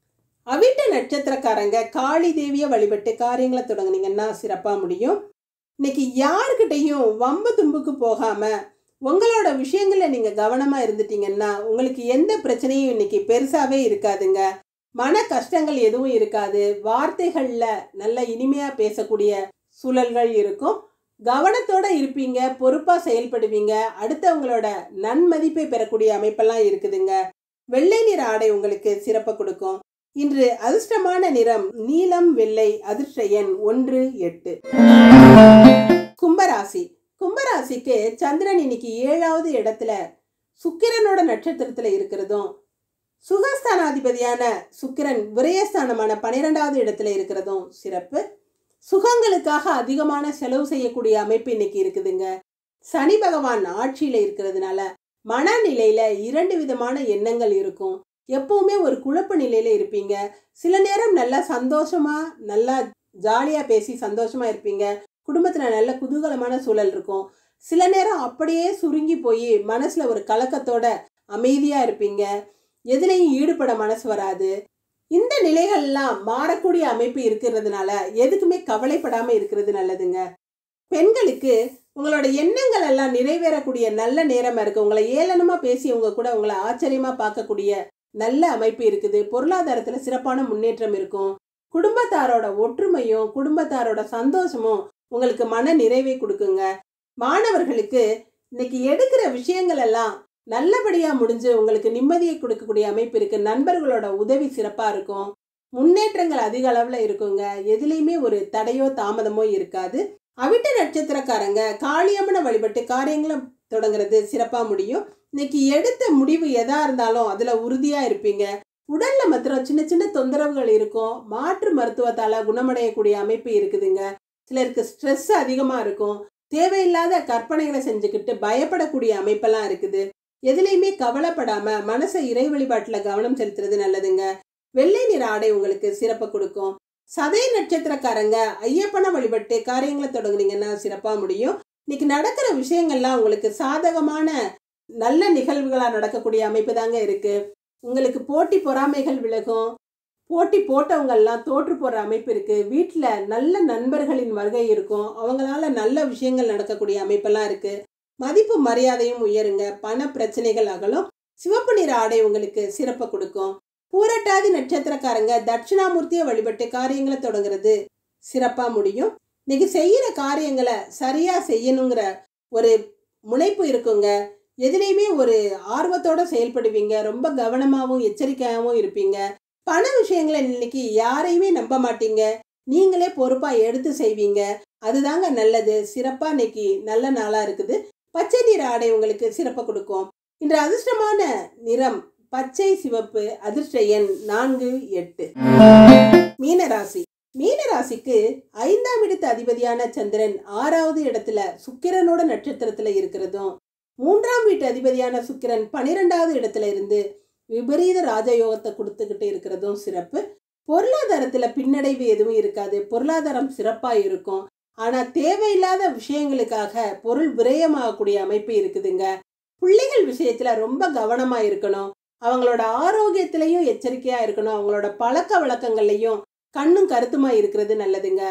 அவிட்ட நட்சத்திரக்காரங்க காளி தேவியை வழிபட்டு காரியங்களை தொடங்குனீங்கன்னா சிறப்பா முடியும். இன்னைக்கு யாருக்கிட்டையும் வம்பு தும்புக்கு போகாம உங்களோட விஷயங்கள்ல நீங்க கவனமா இருந்துட்டீங்கன்னா உங்களுக்கு எந்த பிரச்சனையும் இன்னைக்கு பெருசாவே இருக்காதுங்க. மன கஷ்டங்கள் எதுவும் இருக்காது. வார்த்தைகள்ல நல்ல இனிமையா பேசக்கூடிய சூழல்கள் இருக்கும். கவனத்தோட இருப்பீங்க. பொறுப்பா செயல்படுவீங்க. அடுத்தவங்களோட நன்மதிப்பை பெறக்கூடிய அமைப்பெல்லாம் இருக்குதுங்க. வெள்ளை நிற ஆடை உங்களுக்கு சிறப்பை கொடுக்கும். இன்று அதிர்ஷ்டமான நிறம் நீலம், வெள்ளை. அதிர்ஷ்ட எண் 1, 8. கும்பராசி. கும்பராசிக்கு சந்திரன் இன்னைக்கு 7வது இடத்துல சுக்கிரனோட நட்சத்திரத்துல இருக்கிறதும், சுகஸ்தானாதிபதியான சுக்கிரன் விரயஸ்தானமான 12வது இடத்துல இருக்கிறதும் சிறப்பு. சுகங்களுக்காக அதிகமான செலவு செய்யக்கூடிய அமைப்பு இன்னைக்கு இருக்குதுங்க. சனி பகவான் ஆட்சியில இருக்கிறதுனால மனநிலையில 2 விதமான எண்ணங்கள் இருக்கும். எப்பவுமே ஒரு குழப்ப நிலையில இருப்பீங்க. சில நேரம் நல்லா சந்தோஷமா நல்லா ஜாலியா பேசி சந்தோஷமா இருப்பீங்க. குடும்பத்துல நல்ல குதூகலமான சூழல் இருக்கும். சில நேரம் அப்படியே சுருங்கி போய் மனசுல ஒரு கலக்கத்தோட அமைதியா இருப்பீங்க. எதுலையும் ஈடுபட மனசு வராது. இந்த நிலைகள்லாம் மாறக்கூடிய அமைப்பு இருக்கிறதுனால எதுக்குமே கவலைப்படாம இருக்கிறது நல்லதுங்க. பெண்களுக்கு உங்களோட எண்ணங்கள் எல்லாம் நிறைவேறக்கூடிய நல்ல நேரமா இருக்கு. உங்களை ஏளனமா பேசியவங்க கூட உங்களை ஆச்சரியமா பார்க்கக்கூடிய நல்ல அமைப்பு இருக்குது. பொருளாதாரத்துல சிறப்பான முன்னேற்றம் இருக்கும். குடும்பத்தாரோட ஒற்றுமையும் குடும்பத்தாரோட சந்தோஷமும் உங்களுக்கு மன நிறைவை கொடுக்குங்க. மாணவர்களுக்கு இன்னைக்கு எடுக்கிற விஷயங்கள் எல்லாம் நல்லபடியா முடிஞ்சு உங்களுக்கு நிம்மதியை கொடுக்கக்கூடிய அமைப்பு இருக்கு. நண்பர்களோட உதவி சிறப்பா இருக்கும். முன்னேற்றங்கள் அதிக அளவுல இருக்குங்க. எதுலையுமே ஒரு தடையோ தாமதமோ இருக்காது. அவிட்ட நட்சத்திரக்காரங்க காளியம்மனை வழிபட்டு காரியங்களை தொடங்குறது சிறப்பா முடியும். இன்னைக்கு எடுத்த முடிவு எதா இருந்தாலும் அதுல உறுதியா இருப்பீங்க. உடல்ல மாத்திரம் சின்ன சின்ன தொந்தரவுகள் இருக்கும். மாற்று மருத்துவத்தால குணமடையக்கூடிய அமைப்பு இருக்குதுங்க. சிலருக்கு ஸ்ட்ரெஸ் அதிகமா இருக்கும். தேவையில்லாத கற்பனைகளை செஞ்சுக்கிட்டு பயப்படக்கூடிய அமைப்பெல்லாம் இருக்குது. எதுலையுமே கவலைப்படாம மனசை இறை வழிபாட்டுல கவனம் செலுத்துறது நல்லதுங்க. வெள்ளை நிற ஆடை உங்களுக்கு சிறப்பை கொடுக்கும். சதய நட்சத்திரக்காரங்க ஐயப்பனை வழிபட்டு காரியங்களை தொடங்குனீங்கன்னா சிறப்பா முடியும். இன்னைக்கு நடக்கிற விஷயங்கள்லாம் உங்களுக்கு சாதகமான நல்ல நிகழ்வுகளா நடக்கக்கூடிய அமைப்பு தாங்க இருக்கு. உங்களுக்கு போட்டி பொறாமைகள் விலகும். போட்டி போட்டவங்கெல்லாம் தோற்று போற அமைப்பு இருக்கு. வீட்டுல நல்ல நண்பர்களின் வருகை இருக்கும். அவங்களால நல்ல விஷயங்கள் நடக்கக்கூடிய அமைப்பெல்லாம் இருக்கு. மதிப்பு மரியாதையும் உயருங்க. பண பிரச்சனைகள் அகலும். சிவப்பு நிற ஆடை உங்களுக்கு சிறப்பை கொடுக்கும். பூரட்டாதி நட்சத்திரக்காரங்க தட்சிணாமூர்த்தியை வழிபட்டு காரியங்களை தொடங்குறது சிறப்பா முடியும். இன்னைக்கு செய்யற காரியங்களை சரியா செய்யணுங்கிற ஒரு முனைப்பு இருக்குங்க. எதுலையுமே ஒரு ஆர்வத்தோட செயல்படுவீங்க. ரொம்ப கவனமாகவும் எச்சரிக்கையாகவும் இருப்பீங்க. பண விஷயங்களை இன்னைக்கு யாரையுமே நம்ப மாட்டீங்க. நீங்களே பொறுப்பா எடுத்து செய்வீங்க. அதுதாங்க நல்லது. சிறப்பா இன்னைக்கு நல்ல நாளா இருக்குது. பச்சை நிற ஆடை உங்களுக்கு சிறப்பை கொடுக்கும். இன்று அதிர்ஷ்டமான நிறம் பச்சை, சிவப்பு. அதிர்ஷ்ட எண் 4, 8. மீனராசி. மீனராசிக்கு 5ஆம் இடத்து அதிபதியான சந்திரன் 6வது இடத்துல சுக்கிரனோட நட்சத்திரத்துல இருக்கிறதும், 3ஆம் வீட்டு அதிபதியான சுக்கிரன் 12வது இடத்துல இருந்து விபரீத ராஜயோகத்தை கொடுத்துக்கிட்டு இருக்கிறதும் சிறப்பு. பொருளாதாரத்துல பின்னடைவு எதுவும் இருக்காது. பொருளாதாரம் சிறப்பா இருக்கும். ஆனா தேவையில்லாத விஷயங்களுக்காக பொருள் விரயமாகக்கூடிய அமைப்பு இருக்குதுங்க. பிள்ளைகள் விஷயத்துல ரொம்ப கவனமா இருக்கணும். அவங்களோட ஆரோக்கியத்திலையும் எச்சரிக்கையா இருக்கணும். அவங்களோட பழக்க வழக்கங்கள்லையும் கண்ணும் கருத்துமா இருக்கிறது நல்லதுங்க.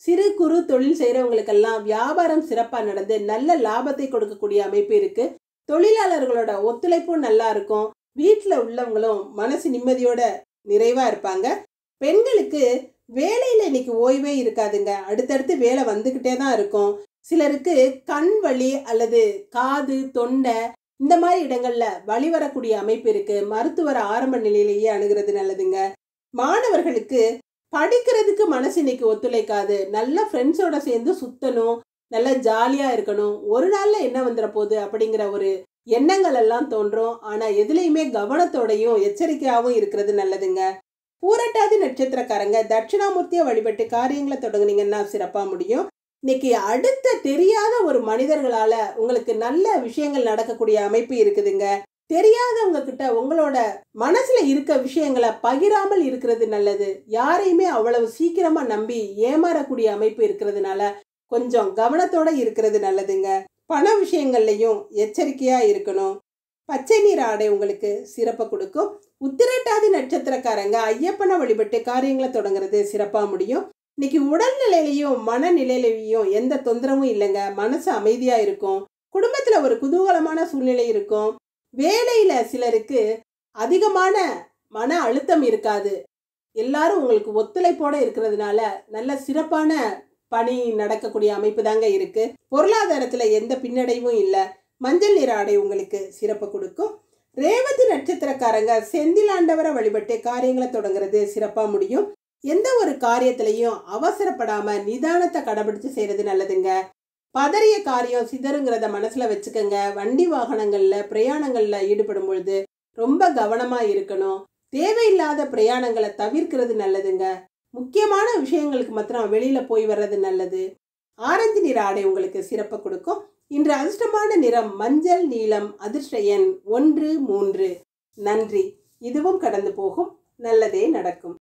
சிறு குறு தொழில் செய்யறவங்களுக்கெல்லாம் வியாபாரம் சிறப்பா நடந்து நல்ல லாபத்தை கொடுக்கக்கூடிய அமைப்பு இருக்கு. தொழிலாளர்களோட ஒத்துழைப்பும் நல்லா இருக்கும். வீட்டுல உள்ளவங்களும் மனசு நிம்மதியோட நிறைவா இருப்பாங்க. பெண்களுக்கு வேலையில இன்னைக்கு ஓய்வே இருக்காதுங்க. அடுத்தடுத்து வேலை வந்துகிட்டே தான் இருக்கும். சிலருக்கு கண் வலி அல்லது காது தொண்டை இந்த மாதிரி இடங்கள்ல வலி வரக்கூடிய அமைப்பு இருக்கு. மருத்துவரை ஆரம்ப நிலையிலேயே அணுகிறது நல்லதுங்க. மாணவர்களுக்கு படிக்கிறதுக்கு மனசு இன்னைக்கு ஒத்துழைக்காது. நல்ல ஃப்ரெண்ட்ஸோட சேர்ந்து சுத்தணும், நல்லா ஜாலியா இருக்கணும், ஒரு நாள்ல என்ன வந்துட போகுது அப்படிங்கிற ஒரு எண்ணங்கள் எல்லாம் தோன்றும். ஆனா எதுலையுமே கவனத்தோடையும் எச்சரிக்கையாகவும் இருக்கிறது நல்லதுங்க. பூரட்டாதி நட்சத்திரக்காரங்க தட்சிணாமூர்த்தியை வழிபட்டு காரியங்களை தொடங்குனீங்கன்னா சிறப்பா முடியும். இன்னைக்கு அடுத்த தெரியாத ஒரு மனிதர்களால உங்களுக்கு நல்ல விஷயங்கள் நடக்கக்கூடிய அமைப்பு இருக்குதுங்க. தெரியாதவங்க கிட்ட உங்களோட மனசுல இருக்க விஷயங்களை பகிராமல் இருக்கிறது நல்லது. யாரையுமே அவ்வளவு சீக்கிரமா நம்பி ஏமாறக்கூடிய அமைப்பு இருக்கிறதுனால கொஞ்சம் கவனத்தோட இருக்கிறது நல்லதுங்க. பண விஷயங்கள்லையும் எச்சரிக்கையா இருக்கணும். பச்சை நிற ஆடை உங்களுக்கு சிறப்பை கொடுக்கும். உத்திரட்டாதி நட்சத்திரக்காரங்க ஐயப்பனை வழிபட்டு காரியங்களை தொடங்குறது சிறப்பா முடியும். இன்னைக்கு உடல்நிலையிலையும் மனநிலையிலையும் எந்த தொந்தரவும் இல்லைங்க. மனசு அமைதியா இருக்கும். குடும்பத்துல ஒரு குதூகலமான சூழ்நிலை இருக்கும். வேலையில சிலருக்கு அதிகமான மன அழுத்தம் இருக்காது. எல்லாரும் உங்களுக்கு ஒத்துழைப்போட இருக்கிறதுனால நல்ல சிறப்பான பணி நடக்கக்கூடிய அமைப்பு தாங்க இருக்கு. பொருளாதாரத்துல எந்த பின்னடைவும் இல்லை. மஞ்சள் நிற ஆடை உங்களுக்கு சிறப்பு கொடுக்கும். ரேவதி நட்சத்திரக்காரங்க செந்திலாண்டவரை வழிபட்டு காரியங்களை தொடங்குறது சிறப்பா முடியும். எந்த ஒரு காரியத்திலையும் அவசரப்படாம நிதானத்தை கடைபிடிச்சு செய்யறது நல்லதுங்க. பதறிய காரியம் சிதறுங்கிறத மனசுல வச்சுக்கோங்க. வண்டி வாகனங்கள்ல பிரயாணங்கள்ல ஈடுபடும் பொழுது ரொம்ப கவனமா இருக்கணும். தேவையில்லாத பிரயாணங்களை தவிர்க்கிறது நல்லதுங்க. முக்கியமான விஷயங்களுக்கு மாத்திரம் வெளியில போய் வர்றது நல்லது. ஆரஞ்சு நிற ஆடை உங்களுக்கு சிறப்பு கொடுக்கும். இன்று அதிர்ஷ்டமான நிறம் மஞ்சள் நீலம். அதிர்ஷ்ட எண் 1, 3. நன்றி. இதுவும் கடந்து போகும். நல்லதே நடக்கும்.